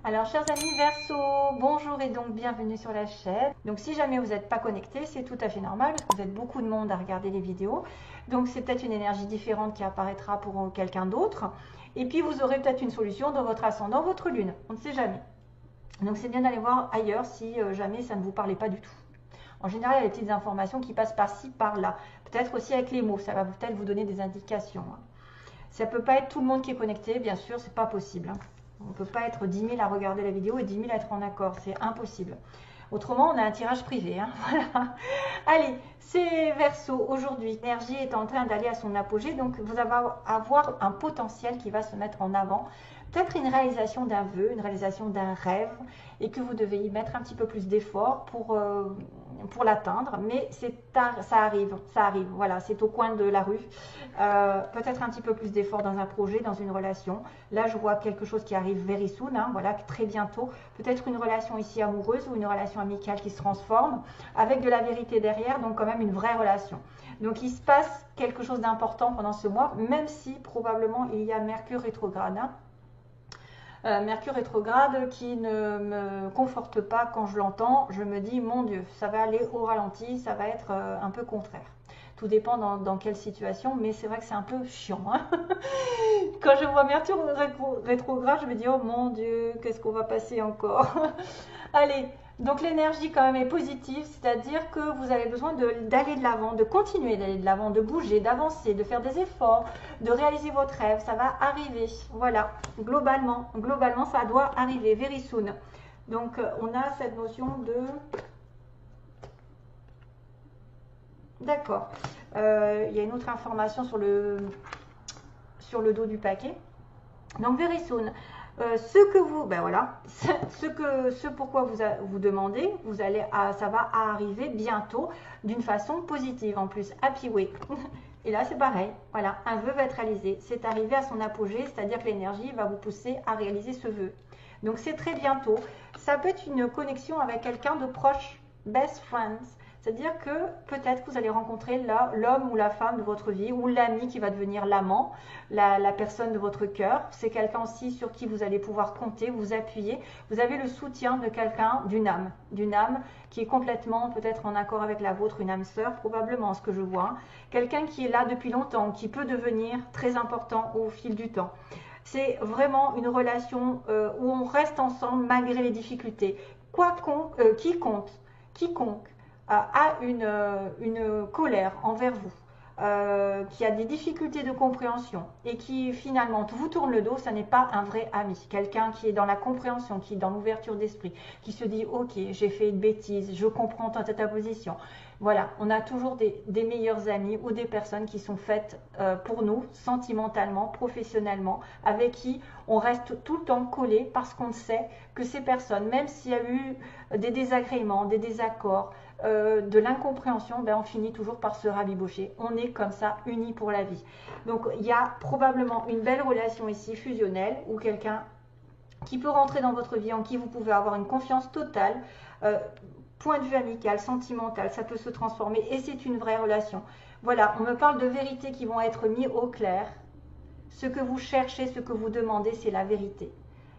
Alors, chers amis Verseau, bonjour et donc bienvenue sur la chaîne. Donc, si jamais vous n'êtes pas connecté, c'est tout à fait normal parce que vous êtes beaucoup de monde à regarder les vidéos. Donc, c'est peut-être une énergie différente qui apparaîtra pour quelqu'un d'autre. Et puis, vous aurez peut-être une solution dans votre ascendant, votre lune. On ne sait jamais. Donc, c'est bien d'aller voir ailleurs si jamais ça ne vous parlait pas du tout. En général, il y a des petites informations qui passent par-ci, par-là. Peut-être aussi avec les mots, ça va peut-être vous donner des indications. Ça ne peut pas être tout le monde qui est connecté, bien sûr, c'est pas possible. On ne peut pas être 10 000 à regarder la vidéo et 10 000 à être en accord, c'est impossible. Autrement, on a un tirage privé. Voilà. Allez, c'est Verseau. Aujourd'hui, l'énergie est en train d'aller à son apogée, donc vous allez avoir un potentiel qui va se mettre en avant. Peut-être une réalisation d'un vœu, une réalisation d'un rêve, et que vous devez y mettre un petit peu plus d'efforts pour l'atteindre, mais ça arrive, voilà, c'est au coin de la rue. Peut-être un petit peu plus d'efforts dans un projet, dans une relation. Là, je vois quelque chose qui arrive very soon, voilà, très bientôt. Peut-être une relation ici amoureuse ou une relation amicale qui se transforme, avec de la vérité derrière, donc quand même une vraie relation. Donc, il se passe quelque chose d'important pendant ce mois, même si probablement il y a Mercure rétrograde. Mercure rétrograde qui ne me conforte pas quand je l'entends. Je me dis, mon Dieu, ça va aller au ralenti, ça va être un peu contraire. Tout dépend dans quelle situation, mais c'est vrai que c'est un peu chiant. Quand je vois Mercure rétrograde, je me dis, oh mon Dieu, qu'est-ce qu'on va passer encore. Allez, donc l'énergie quand même est positive, c'est-à-dire que vous avez besoin d'aller de l'avant, de continuer d'aller de l'avant, de bouger, d'avancer, de faire des efforts, de réaliser votre rêve. Ça va arriver, voilà, globalement ça doit arriver, very soon. Donc on a cette notion de... D'accord. Il y a une autre information sur le dos du paquet. Donc very soon. Ce que vous, ben voilà, ce pourquoi vous demandez, ça va arriver bientôt d'une façon positive en plus, happy way. Et là c'est pareil, voilà, un vœu va être réalisé, c'est arrivé à son apogée, c'est-à-dire que l'énergie va vous pousser à réaliser ce vœu. Donc c'est très bientôt. Ça peut être une connexion avec quelqu'un de proche, best friends. C'est-à-dire que peut-être que vous allez rencontrer l'homme ou la femme de votre vie, ou l'ami qui va devenir l'amant, la personne de votre cœur. C'est quelqu'un aussi sur qui vous allez pouvoir compter, vous appuyer. Vous avez le soutien de quelqu'un, d'une âme qui est complètement peut-être en accord avec la vôtre, une âme sœur, probablement ce que je vois. Quelqu'un qui est là depuis longtemps, qui peut devenir très important au fil du temps. C'est vraiment une relation où on reste ensemble malgré les difficultés. Quiconque a une colère envers vous, qui a des difficultés de compréhension et qui finalement vous tourne le dos, ça n'est pas un vrai ami. Quelqu'un qui est dans la compréhension, qui est dans l'ouverture d'esprit, qui se dit ok, j'ai fait une bêtise, je comprends ta position. Voilà, on a toujours des meilleurs amis ou des personnes qui sont faites pour nous, sentimentalement, professionnellement, avec qui on reste tout le temps collé parce qu'on sait que ces personnes, même s'il y a eu des désagréments, des désaccords, de l'incompréhension, ben on finit toujours par se rabibocher. On est comme ça, unis pour la vie. Donc il y a probablement une belle relation ici, fusionnelle, ou quelqu'un qui peut rentrer dans votre vie, en qui vous pouvez avoir une confiance totale, point de vue amical, sentimental, ça peut se transformer et c'est une vraie relation. Voilà, on me parle de vérités qui vont être mises au clair. Ce que vous cherchez, ce que vous demandez, c'est la vérité.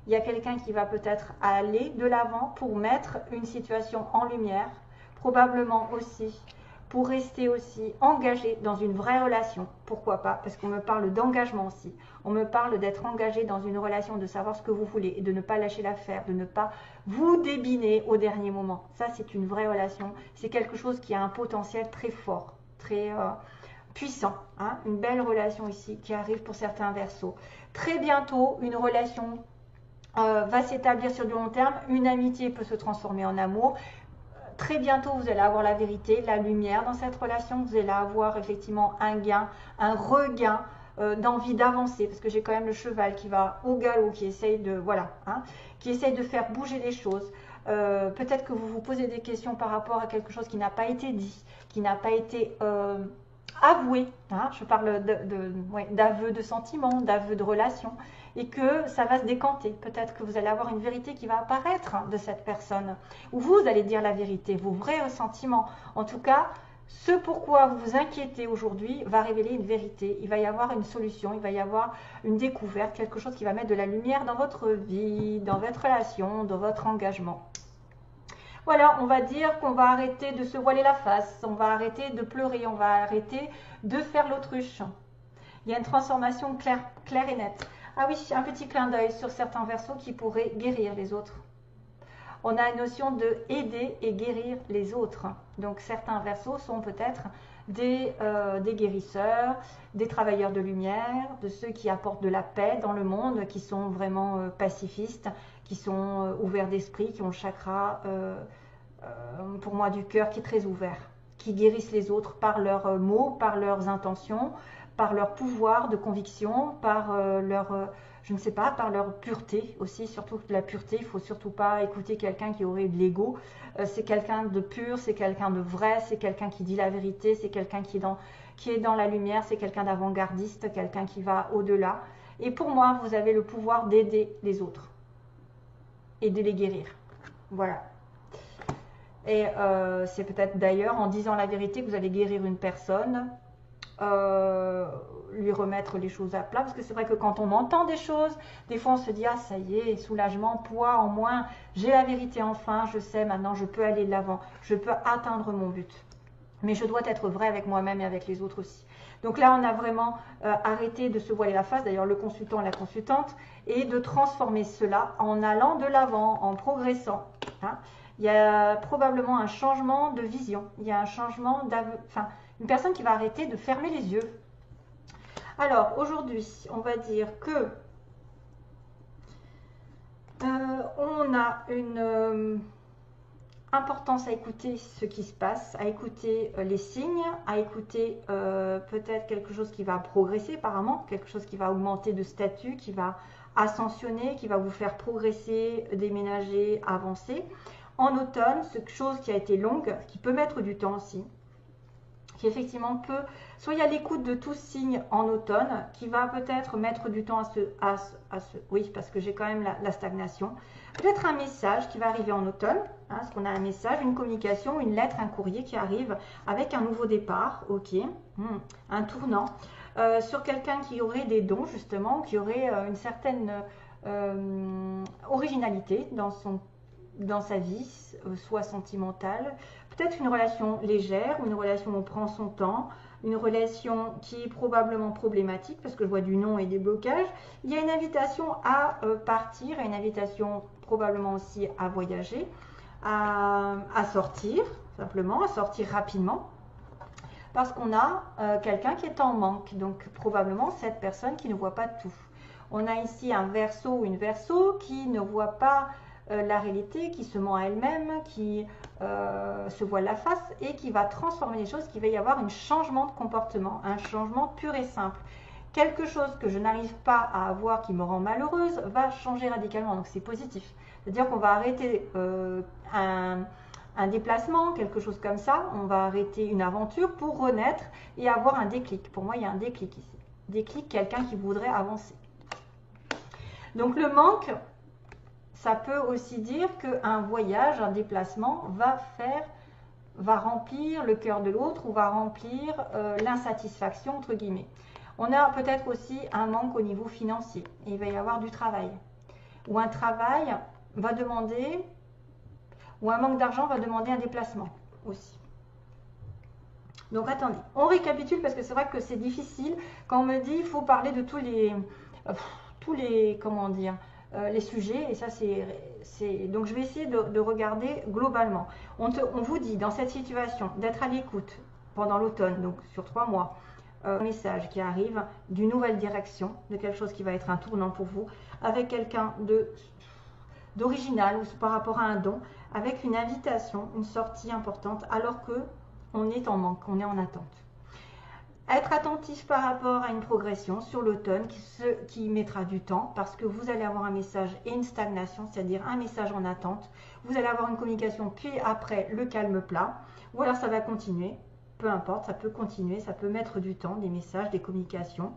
Il y a quelqu'un qui va peut-être aller de l'avant pour mettre une situation en lumière, probablement aussi pour rester aussi engagé dans une vraie relation. Pourquoi pas? Parce qu'on me parle d'engagement aussi. On me parle d'être engagé dans une relation, de savoir ce que vous voulez et de ne pas lâcher l'affaire, de ne pas vous débiner au dernier moment. Ça, c'est une vraie relation. C'est quelque chose qui a un potentiel très fort, très puissant. Une belle relation ici qui arrive pour certains Verseaux. Très bientôt, une relation va s'établir sur du long terme. Une amitié peut se transformer en amour. Très bientôt, vous allez avoir la vérité, la lumière dans cette relation. Vous allez avoir effectivement un gain, un regain d'envie d'avancer. Parce que j'ai quand même le cheval qui va au galop, qui essaye de, voilà, qui essaye de faire bouger les choses. Peut-être que vous vous posez des questions par rapport à quelque chose qui n'a pas été dit, qui n'a pas été avoué. Je parle d'aveu de sentiments, d'aveu de relations. Et que ça va se décanter. Peut-être que vous allez avoir une vérité qui va apparaître de cette personne. Ou vous allez dire la vérité, vos vrais ressentiments. En tout cas, ce pourquoi vous vous inquiétez aujourd'hui va révéler une vérité. Il va y avoir une solution, il va y avoir une découverte, quelque chose qui va mettre de la lumière dans votre vie, dans votre relation, dans votre engagement. Voilà, on va dire qu'on va arrêter de se voiler la face, on va arrêter de pleurer, on va arrêter de faire l'autruche. Il y a une transformation claire et nette. Ah oui, un petit clin d'œil sur certains versos qui pourraient guérir les autres. On a une notion de aider et guérir les autres. Donc certains versos sont peut-être des guérisseurs, des travailleurs de lumière, de ceux qui apportent de la paix dans le monde, qui sont vraiment pacifistes, qui sont ouverts d'esprit, qui ont le chakra, pour moi, du cœur qui est très ouvert, qui guérissent les autres par leurs mots, par leurs intentions, par leur pouvoir de conviction, par je ne sais pas, par leur pureté aussi, surtout la pureté. Il ne faut surtout pas écouter quelqu'un qui aurait de l'ego. C'est quelqu'un de pur, c'est quelqu'un de vrai, c'est quelqu'un qui dit la vérité, c'est quelqu'un qui est dans la lumière, c'est quelqu'un d'avant-gardiste, quelqu'un qui va au-delà. Et pour moi, vous avez le pouvoir d'aider les autres et de les guérir. Voilà. Et c'est peut-être d'ailleurs en disant la vérité que vous allez guérir une personne, lui remettre les choses à plat, parce que c'est vrai que quand on entend des choses, des fois on se dit ah ça y est, soulagement, poids en moins, j'ai la vérité enfin, je sais maintenant, je peux aller de l'avant, je peux atteindre mon but, mais je dois être vrai avec moi-même et avec les autres aussi. Donc là on a vraiment arrêté de se voiler la face, d'ailleurs le consultant, la consultante, et de transformer cela en allant de l'avant, en progressant, hein. Il y a probablement un changement de vision, il y a un changement une personne qui va arrêter de fermer les yeux. Alors, aujourd'hui, on va dire que on a une importance à écouter ce qui se passe, à écouter les signes, à écouter peut-être quelque chose qui va progresser apparemment, quelque chose qui va augmenter de statut, qui va ascensionner, qui va vous faire progresser, déménager, avancer. En automne, cette chose qui a été longue, qui peut mettre du temps aussi, qui effectivement peut, soyez à l'écoute de tout signe en automne, qui va peut-être mettre du temps oui, parce que j'ai quand même la stagnation, peut-être un message qui va arriver en automne, hein, parce qu'on a un message, une communication, une lettre, un courrier qui arrive avec un nouveau départ, ok, un tournant, sur quelqu'un qui aurait des dons justement, qui aurait une certaine originalité dans sa vie, soit sentimentale, peut-être une relation légère, une relation où on prend son temps, une relation qui est probablement problématique, parce que je vois du non et des blocages. Il y a une invitation à partir, une invitation probablement aussi à voyager, à sortir, simplement, à sortir rapidement, parce qu'on a quelqu'un qui est en manque, donc probablement cette personne qui ne voit pas tout. On a ici un verso ou une verso qui ne voit pas la réalité, qui se ment à elle-même, qui se voile la face et qui va transformer les choses, qu'il va y avoir un changement de comportement, un changement pur et simple. Quelque chose que je n'arrive pas à avoir qui me rend malheureuse va changer radicalement, donc c'est positif. C'est-à-dire qu'on va arrêter un déplacement, quelque chose comme ça, on va arrêter une aventure pour renaître et avoir un déclic. Pour moi, il y a un déclic ici. Déclic, quelqu'un qui voudrait avancer. Donc le manque, ça peut aussi dire qu'un voyage, un déplacement va remplir le cœur de l'autre ou va remplir l'insatisfaction, entre guillemets. On a peut-être aussi un manque au niveau financier et il va y avoir du travail. Ou un travail va demander, ou un manque d'argent va demander un déplacement aussi. Donc attendez, on récapitule parce que c'est vrai que c'est difficile quand on me dit il faut parler de tous les comment dire, les sujets, et ça c'est donc je vais essayer de regarder globalement. On vous dit dans cette situation d'être à l'écoute pendant l'automne, donc sur 3 mois, un message qui arrive d'une nouvelle direction, de quelque chose qui va être un tournant pour vous, avec quelqu'un d'original ou par rapport à un don, avec une invitation, une sortie importante, alors que on est en manque, on est en attente. Être attentif par rapport à une progression sur l'automne qui mettra du temps parce que vous allez avoir un message et une stagnation, c'est-à-dire un message en attente. Vous allez avoir une communication puis après le calme plat ou alors ça va continuer, peu importe, ça peut continuer, ça peut mettre du temps, des messages, des communications.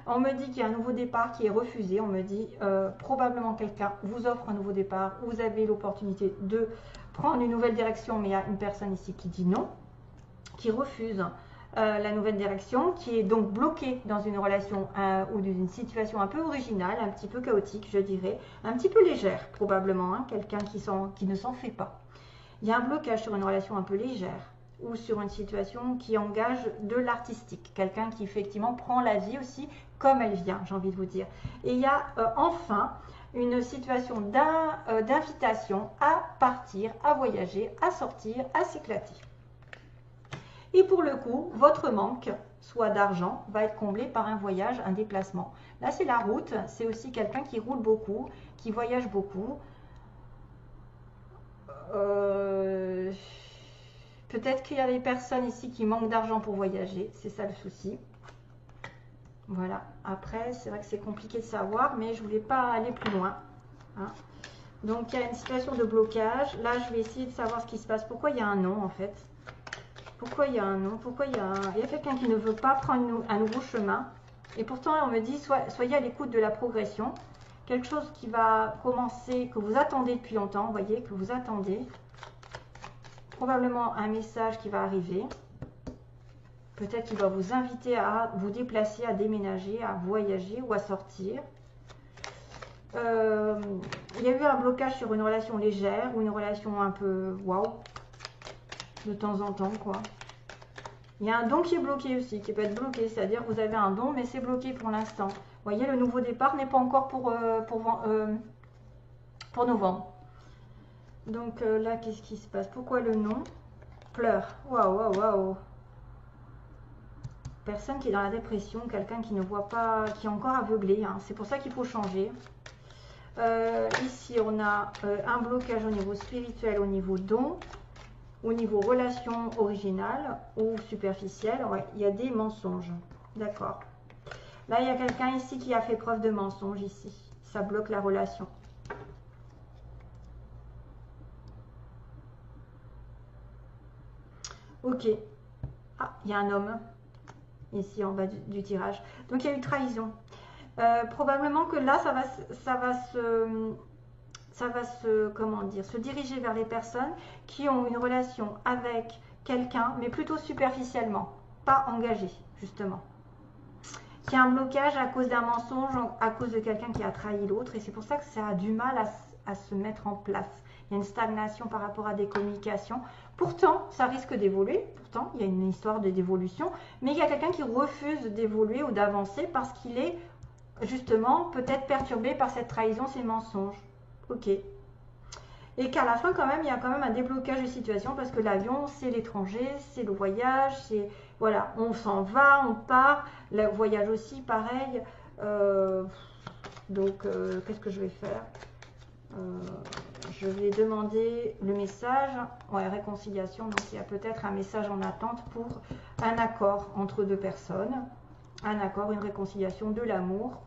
On me dit qu'il y a un nouveau départ qui est refusé, on me dit probablement quelqu'un vous offre un nouveau départ, vous avez l'opportunité de prendre une nouvelle direction mais il y a une personne ici qui dit non. qui refuse la nouvelle direction, qui est donc bloqué dans une relation ou dans une situation un peu originale, un petit peu chaotique, je dirais, un petit peu légère probablement, hein, quelqu'un qui ne s'en fait pas. Il y a un blocage sur une relation un peu légère ou sur une situation qui engage de l'artistique, quelqu'un qui effectivement prend la vie aussi comme elle vient, j'ai envie de vous dire. Et il y a enfin une situation d'invitation à partir, à voyager, à sortir, à s'éclater. Et pour le coup, votre manque, soit d'argent, va être comblé par un voyage, un déplacement. Là, c'est la route, c'est aussi quelqu'un qui roule beaucoup, qui voyage beaucoup. Peut-être qu'il y a des personnes ici qui manquent d'argent pour voyager, c'est ça le souci. Voilà, après, c'est vrai que c'est compliqué de savoir, mais je ne voulais pas aller plus loin. Hein. Donc, il y a une situation de blocage. Là, je vais essayer de savoir ce qui se passe. Pourquoi il y a un non, en fait? Pourquoi il y a un non? Pourquoi il y a quelqu'un qui ne veut pas prendre un nouveau chemin? Et pourtant, on me dit, soyez à l'écoute de la progression. Quelque chose qui va commencer, que vous attendez depuis longtemps, vous voyez, que vous attendez. Probablement un message qui va arriver. Peut-être qu'il va vous inviter à vous déplacer, à déménager, à voyager ou à sortir. Il y a eu un blocage sur une relation légère ou une relation un peu waouh, de temps en temps, quoi. Il y a un don qui est bloqué aussi, qui peut être bloqué, c'est-à-dire que vous avez un don, mais c'est bloqué pour l'instant. Vous voyez, le nouveau départ n'est pas encore pour novembre. Donc là, qu'est-ce qui se passe? Pourquoi le non? Pleure. Waouh, waouh, waouh. Personne qui est dans la dépression, quelqu'un qui ne voit pas, qui est encore aveuglé. Hein. C'est pour ça qu'il faut changer. Ici, on a un blocage au niveau spirituel, au niveau don, au niveau relation originale ou superficielle. Ouais, il y a des mensonges. D'accord. Là, il y a quelqu'un ici qui a fait preuve de mensonge ici. Ça bloque la relation. Ok. Ah, il y a un homme ici en bas du tirage. Donc, il y a eu trahison. Probablement que là, ça va se, comment dire, se diriger vers les personnes qui ont une relation avec quelqu'un, mais plutôt superficiellement, pas engagé, justement. Qui a un blocage à cause d'un mensonge, à cause de quelqu'un qui a trahi l'autre, et c'est pour ça que ça a du mal à se mettre en place. Il y a une stagnation par rapport à des communications. Pourtant, ça risque d'évoluer. Pourtant, il y a une histoire d'évolution. Mais il y a quelqu'un qui refuse d'évoluer ou d'avancer parce qu'il est justement peut-être perturbé par cette trahison, ces mensonges. Ok. Et qu'à la fin, quand même, il y a quand même un déblocage de situation parce que l'avion, c'est l'étranger, c'est le voyage, c'est... Voilà, on s'en va, on part. Le voyage aussi, pareil. Donc, qu'est-ce que je vais faire? Je vais demander le message. Ouais, réconciliation. Donc, il y a peut-être un message en attente pour un accord entre deux personnes. Un accord, une réconciliation, de l'amour.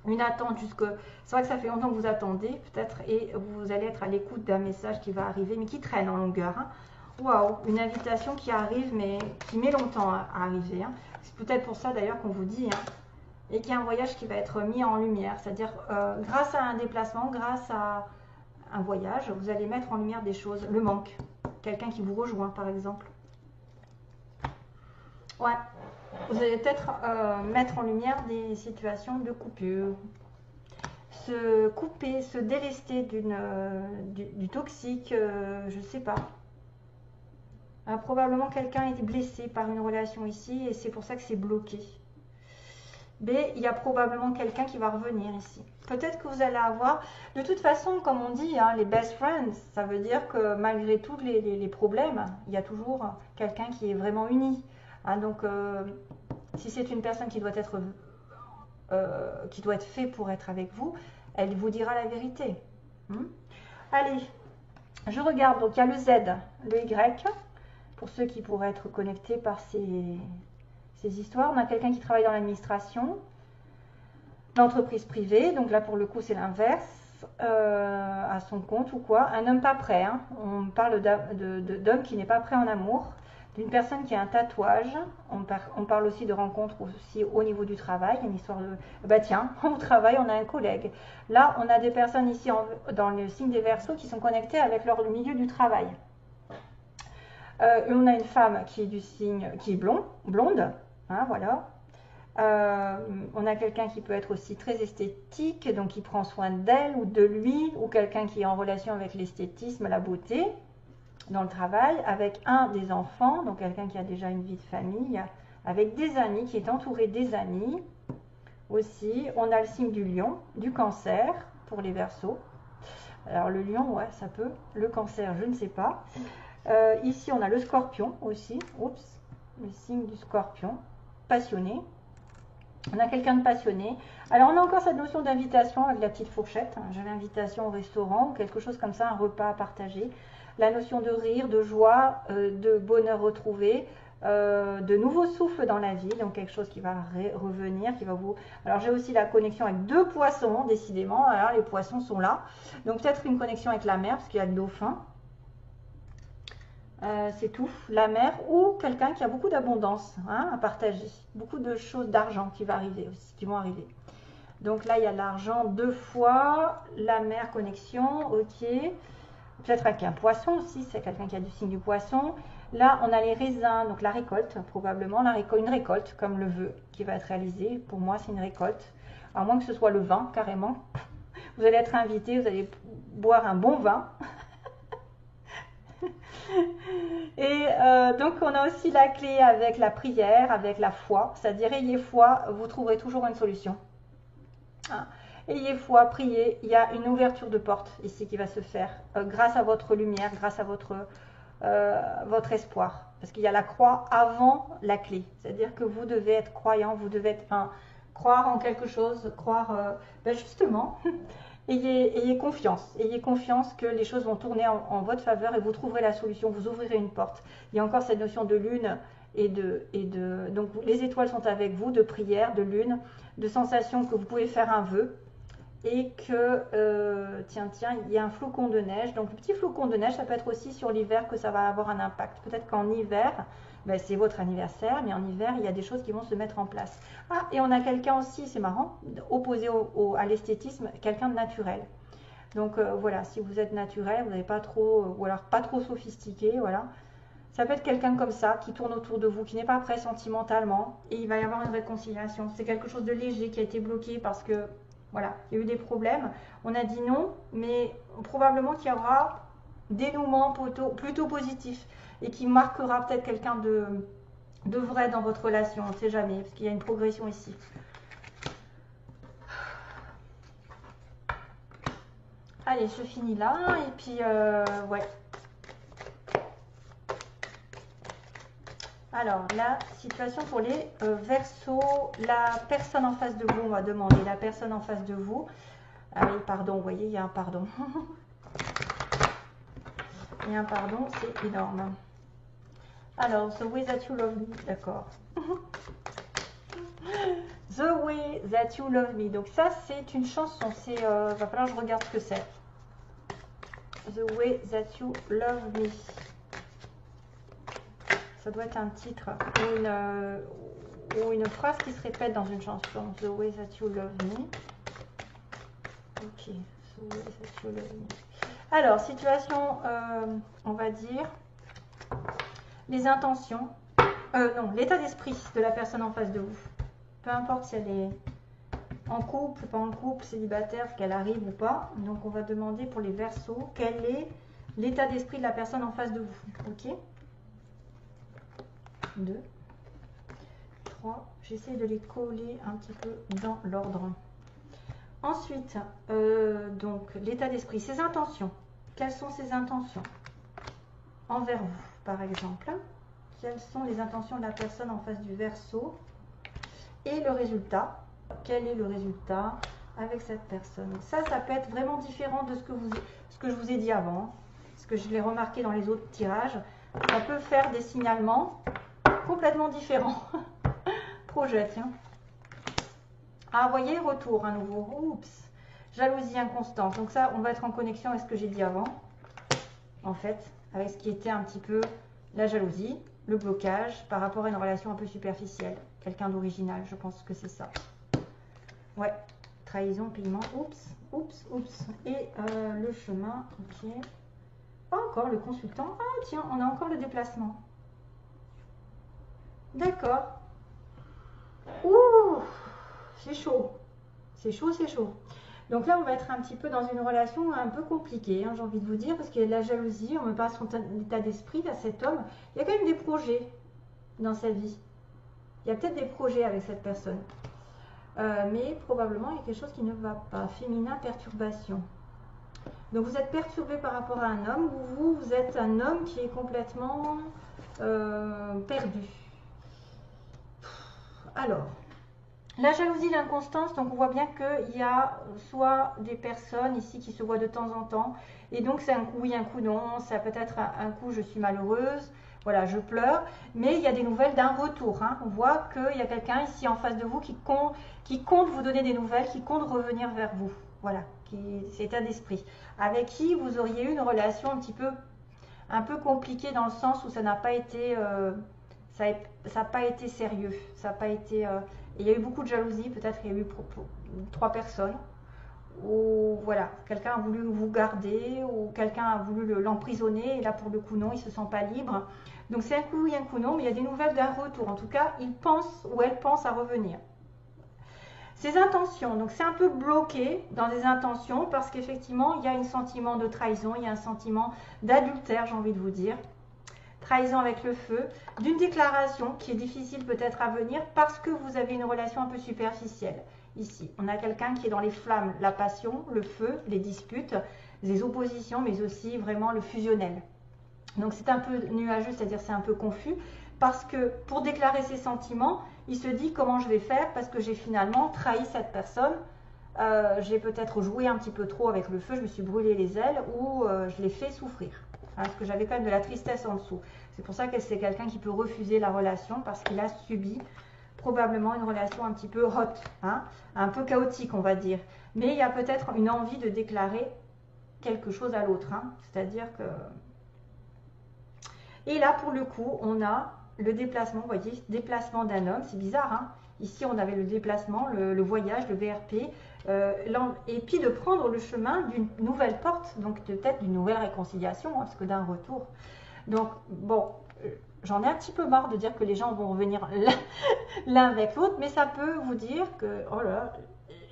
Une attente jusque... C'est vrai que ça fait longtemps que vous attendez, peut-être, et vous allez être à l'écoute d'un message qui va arriver, mais qui traîne en longueur. Hein. Waouh, une invitation qui arrive, mais qui met longtemps à arriver. Hein. C'est peut-être pour ça d'ailleurs qu'on vous dit, hein, et qu'il y a un voyage qui va être mis en lumière. C'est-à-dire, grâce à un déplacement, grâce à un voyage, vous allez mettre en lumière des choses. Le manque, quelqu'un qui vous rejoint, par exemple. Ouais. Vous allez peut-être mettre en lumière des situations de coupure. Se couper, se délester du toxique, je ne sais pas. Probablement quelqu'un est blessé par une relation ici et c'est pour ça que c'est bloqué. B, il y a probablement quelqu'un qui va revenir ici. Peut-être que vous allez avoir... De toute façon, comme on dit, hein, les best friends, ça veut dire que malgré tous les problèmes, il y a toujours quelqu'un qui est vraiment uni. Hein, donc, si c'est une personne qui doit être fait pour être avec vous, elle vous dira la vérité. Allez, je regarde. Donc, il y a le Z, le Y, pour ceux qui pourraient être connectés par ces histoires. On a quelqu'un qui travaille dans l'administration, l'entreprise privée. Donc là, pour le coup, c'est l'inverse, à son compte ou quoi. Un homme pas prêt. Hein. On parle d'homme qui n'est pas prêt en amour. D'une personne qui a un tatouage. On parle aussi de rencontres aussi au niveau du travail. Une histoire de... Bah tiens, au travail, on a un collègue. Là, on a des personnes ici dans le signe des Verseaux qui sont connectées avec leur milieu du travail. On a une femme qui est du signe, qui est blonde, hein, voilà. On a quelqu'un qui peut être aussi très esthétique, donc qui prend soin d'elle ou de lui, ou quelqu'un qui est en relation avec l'esthétisme, la beauté, dans le travail, avec un des enfants, donc quelqu'un qui a déjà une vie de famille, avec des amis, qui est entouré des amis. Aussi, on a le signe du lion, du cancer, pour les Verseaux. Alors le lion, ouais, ça peut. Le cancer, je ne sais pas. Ici, on a le scorpion aussi. Oups, le signe du scorpion. Passionné. On a quelqu'un de passionné. Alors, on a encore cette notion d'invitation avec la petite fourchette. J'ai l'invitation au restaurant ou quelque chose comme ça, un repas à partager. La notion de rire, de joie, de bonheur retrouvé, de nouveaux souffles dans la vie. Donc, quelque chose qui va revenir, qui va vous... Alors, j'ai aussi la connexion avec 2 poissons, décidément. Alors, les poissons sont là. Donc, peut-être une connexion avec la mer, parce qu'il y a le dauphin. C'est tout, la mer ou quelqu'un qui a beaucoup d'abondance, hein, à partager, beaucoup de choses d'argent qui vont arriver. Donc là, il y a l'argent 2 fois, la mer, connexion, ok. Peut-être avec un poisson aussi, c'est quelqu'un qui a du signe du poisson. Là, on a les raisins, donc la récolte, probablement une récolte, comme le vœu qui va être réalisé. Pour moi, c'est une récolte, à moins que ce soit le vin, carrément. Vous allez être invité, vous allez boire un bon vin. Et donc on a aussi la clé avec la prière, avec la foi, c'est-à-dire ayez foi, vous trouverez toujours une solution. Hein. Ayez foi, priez, il y a une ouverture de porte ici qui va se faire grâce à votre lumière, grâce à votre espoir. Parce qu'il y a la croix avant la clé, c'est-à-dire que vous devez être croyant, vous devez être croire en quelque chose, croire justement. Ayez confiance que les choses vont tourner en votre faveur et vous trouverez la solution, vous ouvrirez une porte. Il y a encore cette notion de lune donc les étoiles sont avec vous, de prière, de lune, de sensation que vous pouvez faire un vœu et que, tiens, il y a un flocon de neige. Donc le petit flocon de neige, ça peut être aussi sur l'hiver que ça va avoir un impact. Peut-être qu'en hiver, c'est votre anniversaire, mais en hiver, il y a des choses qui vont se mettre en place. Ah, et on a quelqu'un aussi, c'est marrant, opposé à l'esthétisme, quelqu'un de naturel. Donc voilà, si vous êtes naturel, vous n'avez pas trop, ou alors pas trop sophistiqué, voilà. Ça peut être quelqu'un comme ça, qui tourne autour de vous, qui n'est pas prêt sentimentalement, et il va y avoir une réconciliation. C'est quelque chose de léger qui a été bloqué parce que, voilà, il y a eu des problèmes. On a dit non, mais probablement qu'il y aura dénouement plutôt positif et qui marquera peut-être quelqu'un de vrai dans votre relation, on ne sait jamais, parce qu'il y a une progression ici. Allez, je finis là, et puis, ouais. Alors, la situation pour les Verseaux, la personne en face de vous, on va demander la personne en face de vous. Allez, pardon, vous voyez, il y a un pardon. Il y a un pardon, c'est énorme. Alors, The Way That You Love Me, d'accord. The Way That You Love Me. Donc ça, c'est une chanson. Va falloir que je regarde ce que c'est. The Way That You Love Me. Ça doit être un titre ou une phrase qui se répète dans une chanson. The Way That You Love Me. Ok. The Way That You Love Me. Alors, situation, on va dire, les intentions. Non, l'état d'esprit de la personne en face de vous. Peu importe si elle est en couple, pas en couple, célibataire, qu'elle arrive ou pas. Donc, on va demander pour les Verseaux, quel est l'état d'esprit de la personne en face de vous. Ok. 2, 3, j'essaie de les coller un petit peu dans l'ordre. Ensuite, donc l'état d'esprit, ses intentions. Quelles sont ses intentions envers vous, par exemple? Quelles sont les intentions de la personne en face du Verseau? Et le résultat, quel est le résultat avec cette personne? Ça peut être vraiment différent de ce que je vous ai dit avant, parce que je l'ai remarqué dans les autres tirages. Ça peut faire des signalements complètement différents. Projet, tiens. Ah, vous voyez, retour à nouveau. Oups. Jalousie inconstante. Donc ça, on va être en connexion avec ce que j'ai dit avant. En fait, avec ce qui était un petit peu la jalousie, le blocage par rapport à une relation un peu superficielle. Quelqu'un d'original, je pense que c'est ça. Ouais. Trahison, paiement. Oups, oups, oups. Et le chemin, ok. Oh, encore le consultant. Ah tiens, on a encore le déplacement. D'accord. Ouh, c'est chaud. C'est chaud, c'est chaud. Donc là, on va être un petit peu dans une relation un peu compliquée, hein, j'ai envie de vous dire, parce qu'il y a de la jalousie, on me parle de son état d'esprit, à cet homme. Il y a quand même des projets dans sa vie. Il y a peut-être des projets avec cette personne. Mais probablement, il y a quelque chose qui ne va pas. Féminin, perturbation. Donc vous êtes perturbé par rapport à un homme, ou vous êtes un homme qui est complètement perdu. Alors, la jalousie, l'inconstance, donc on voit bien qu'il y a soit des personnes ici qui se voient de temps en temps, et donc c'est un coup oui, un coup non, ça peut être un coup je suis malheureuse, voilà, je pleure, mais il y a des nouvelles d'un retour, hein. On voit qu'il y a quelqu'un ici en face de vous qui compte vous donner des nouvelles, qui compte revenir vers vous, voilà, c'est état d'esprit, avec qui vous auriez eu une relation un peu compliquée dans le sens où ça n'a pas été... ça n'a pas été sérieux, ça n'a pas été... il y a eu beaucoup de jalousie, peut-être il y a eu 3 personnes, ou voilà, quelqu'un a voulu vous garder, ou quelqu'un a voulu l'emprisonner, et là pour le coup non, il ne se sent pas libre. Donc c'est un coup oui, un coup non, mais il y a des nouvelles d'un retour, en tout cas il pense ou elle pense à revenir. Ses intentions, donc c'est un peu bloqué dans des intentions, parce qu'effectivement il y a un sentiment de trahison, il y a un sentiment d'adultère, j'ai envie de vous dire. Trahison avec le feu, d'une déclaration qui est difficile peut-être à venir parce que vous avez une relation un peu superficielle. Ici, on a quelqu'un qui est dans les flammes, la passion, le feu, les disputes, les oppositions, mais aussi vraiment le fusionnel. Donc c'est un peu nuageux, c'est-à-dire c'est un peu confus, parce que pour déclarer ses sentiments, il se dit comment je vais faire parce que j'ai finalement trahi cette personne. J'ai peut-être joué un petit peu trop avec le feu, je me suis brûlé les ailes ou je l'ai fait souffrir. Parce que j'avais quand même de la tristesse en dessous. C'est pour ça que c'est quelqu'un qui peut refuser la relation parce qu'il a subi probablement une relation un petit peu hot, hein, un peu chaotique on va dire. Mais il y a peut-être une envie de déclarer quelque chose à l'autre. Hein. C'est-à-dire que... Et là pour le coup on a le déplacement, vous voyez, déplacement d'un homme, c'est bizarre. Hein. Ici on avait le déplacement, le voyage, le VRP. Et puis de prendre le chemin d'une nouvelle porte, donc peut-être d'une nouvelle réconciliation, hein, parce que d'un retour. Donc, bon, j'en ai un petit peu marre de dire que les gens vont revenir l'un avec l'autre, mais ça peut vous dire que, oh là,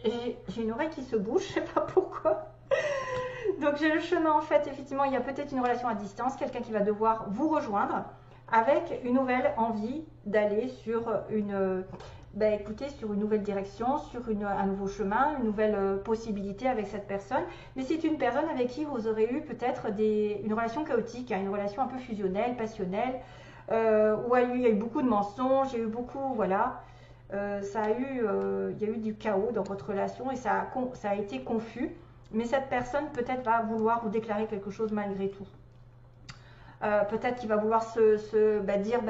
j'ai une oreille qui se bouge, je ne sais pas pourquoi. Donc j'ai le chemin, en fait, effectivement, il y a peut-être une relation à distance, quelqu'un qui va devoir vous rejoindre avec une nouvelle envie d'aller sur écoutez, sur une nouvelle direction, sur un nouveau chemin, une nouvelle possibilité avec cette personne. Mais c'est une personne avec qui vous aurez eu peut-être une relation chaotique, hein, une relation un peu fusionnelle, passionnelle, où il y a eu beaucoup de mensonges, il y a eu beaucoup, voilà, il y a eu du chaos dans votre relation et ça a été confus. Mais cette personne peut-être va vouloir vous déclarer quelque chose malgré tout. Peut-être qu'il va vouloir dire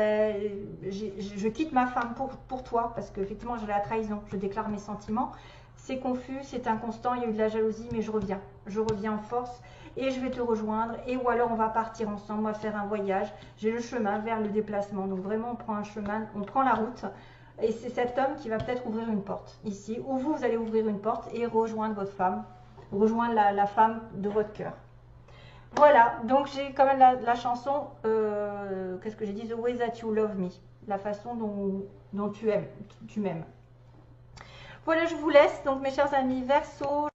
je quitte ma femme pour toi parce qu'effectivement j'ai la trahison, je déclare mes sentiments, c'est confus, c'est inconstant, il y a eu de la jalousie mais je reviens en force et je vais te rejoindre, et ou alors on va partir ensemble, on va faire un voyage, j'ai le chemin vers le déplacement, donc vraiment on prend un chemin, on prend la route et c'est cet homme qui va peut-être ouvrir une porte ici, ou vous allez ouvrir une porte et rejoindre votre femme, rejoindre la femme de votre cœur. Voilà, donc j'ai quand même la chanson, qu'est-ce que j'ai dit, The Way That You Love Me, la façon dont tu m'aimes. Voilà, je vous laisse, donc mes chers amis Verseau,